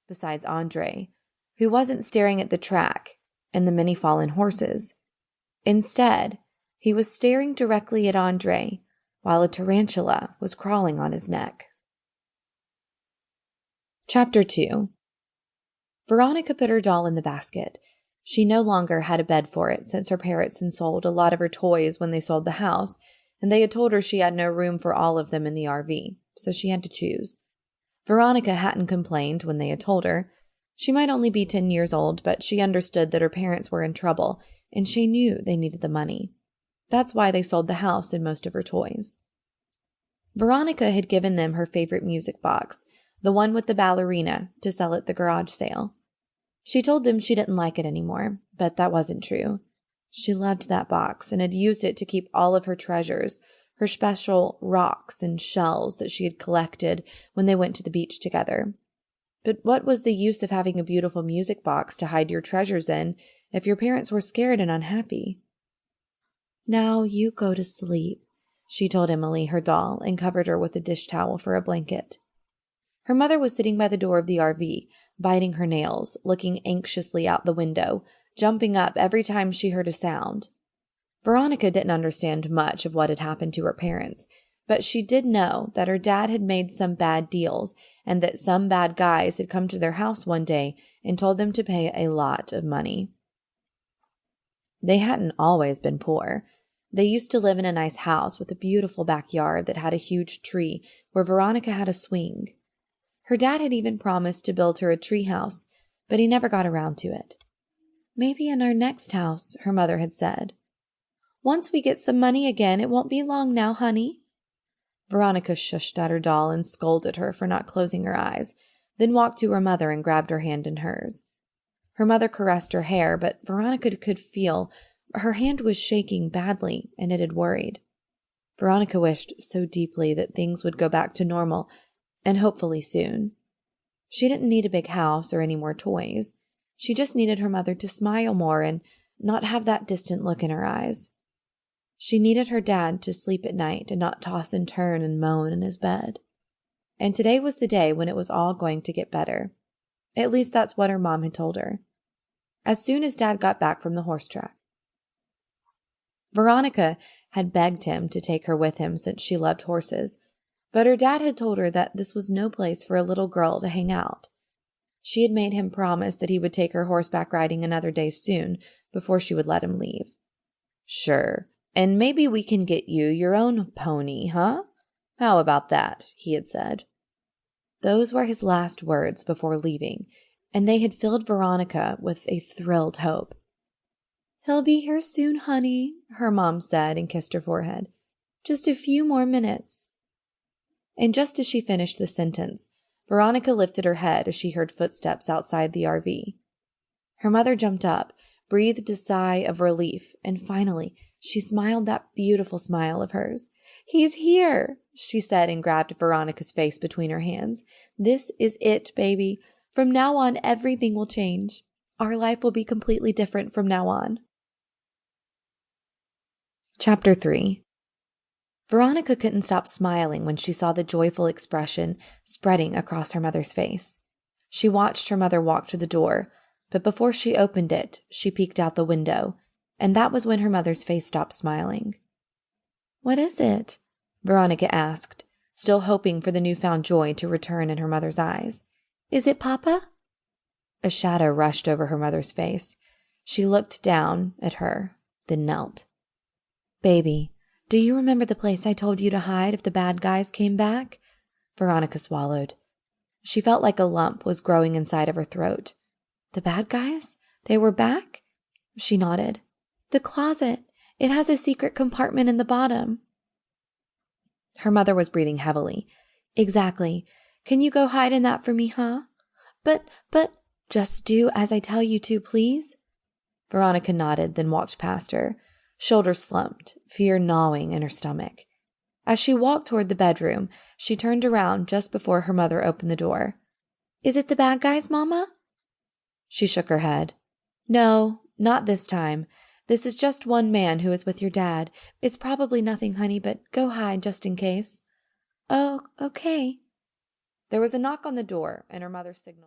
besides Andre, who wasn't staring at the track and the many fallen horses. Instead, he was staring directly at Andre while a tarantula was crawling on his neck. Chapter 2. Veronica put her doll in the basket. She no longer had a bed for it since her parents had sold a lot of her toys when they sold the house, and they had told her she had no room for all of them in the RV, so she had to choose. Veronica hadn't complained when they had told her. She might only be 10 years old, but she understood that her parents were in trouble, and she knew they needed the money. That's why they sold the house and most of her toys. Veronica had given them her favorite music box, the one with the ballerina, to sell at the garage sale. She told them she didn't like it anymore, but that wasn't true. She loved that box and had used it to keep all of her treasures, her special rocks and shells that she had collected when they went to the beach together. But what was the use of having a beautiful music box to hide your treasures in if your parents were scared and unhappy? "Now you go to sleep," she told Emily, her doll, and covered her with a dish towel for a blanket. Her mother was sitting by the door of the RV, biting her nails, looking anxiously out the window, jumping up every time she heard a sound. Veronica didn't understand much of what had happened to her parents, but she did know that her dad had made some bad deals and that some bad guys had come to their house one day and told them to pay a lot of money. They hadn't always been poor. They used to live in a nice house with a beautiful backyard that had a huge tree where Veronica had a swing. Her dad had even promised to build her a tree house, but he never got around to it. "Maybe in our next house," her mother had said. "Once we get some money again, it won't be long now, honey." Veronica shushed at her doll and scolded her for not closing her eyes, then walked to her mother and grabbed her hand in hers. Her mother caressed her hair, but Veronica could feel her hand was shaking badly, and it had worried. Veronica wished so deeply that things would go back to normal, and hopefully soon. She didn't need a big house or any more toys. She just needed her mother to smile more and not have that distant look in her eyes. She needed her dad to sleep at night and not toss and turn and moan in his bed. And today was the day when it was all going to get better. At least that's what her mom had told her. As soon as Dad got back from the horse track. Veronica had begged him to take her with him since she loved horses, but her dad had told her that this was no place for a little girl to hang out. She had made him promise that he would take her horseback riding another day soon before she would let him leave. "Sure, and maybe we can get you your own pony, huh? How about that?" he had said. Those were his last words before leaving, and they had filled Veronica with a thrilled hope. "He'll be here soon, honey," her mom said and kissed her forehead. "Just a few more minutes." And just as she finished the sentence, Veronica lifted her head as she heard footsteps outside the RV. Her mother jumped up, breathed a sigh of relief, and finally she smiled that beautiful smile of hers. "He's here," she said and grabbed Veronica's face between her hands. "This is it, baby. From now on, everything will change. Our life will be completely different from now on." Chapter 3. Veronica couldn't stop smiling when she saw the joyful expression spreading across her mother's face. She watched her mother walk to the door, but before she opened it, she peeked out the window, and that was when her mother's face stopped smiling. "What is it?" Veronica asked, still hoping for the newfound joy to return in her mother's eyes. "Is it Papa?" A shadow rushed over her mother's face. She looked down at her, then knelt. "Baby, do you remember the place I told you to hide if the bad guys came back?" Veronica swallowed. She felt like a lump was growing inside of her throat. "The bad guys? They were back?" She nodded. "The closet. It has a secret compartment in the bottom." Her mother was breathing heavily. "Exactly. Can you go hide in that for me, huh?" But, just do as I tell you to, please." Veronica nodded, then walked past her. Shoulders slumped, fear gnawing in her stomach. As she walked toward the bedroom, she turned around just before her mother opened the door. "Is it the bad guys, Mama?" She shook her head. "No, not this time. This is just one man who is with your dad. It's probably nothing, honey, but go hide just in case." "Oh, okay." There was a knock on the door, and her mother signaled.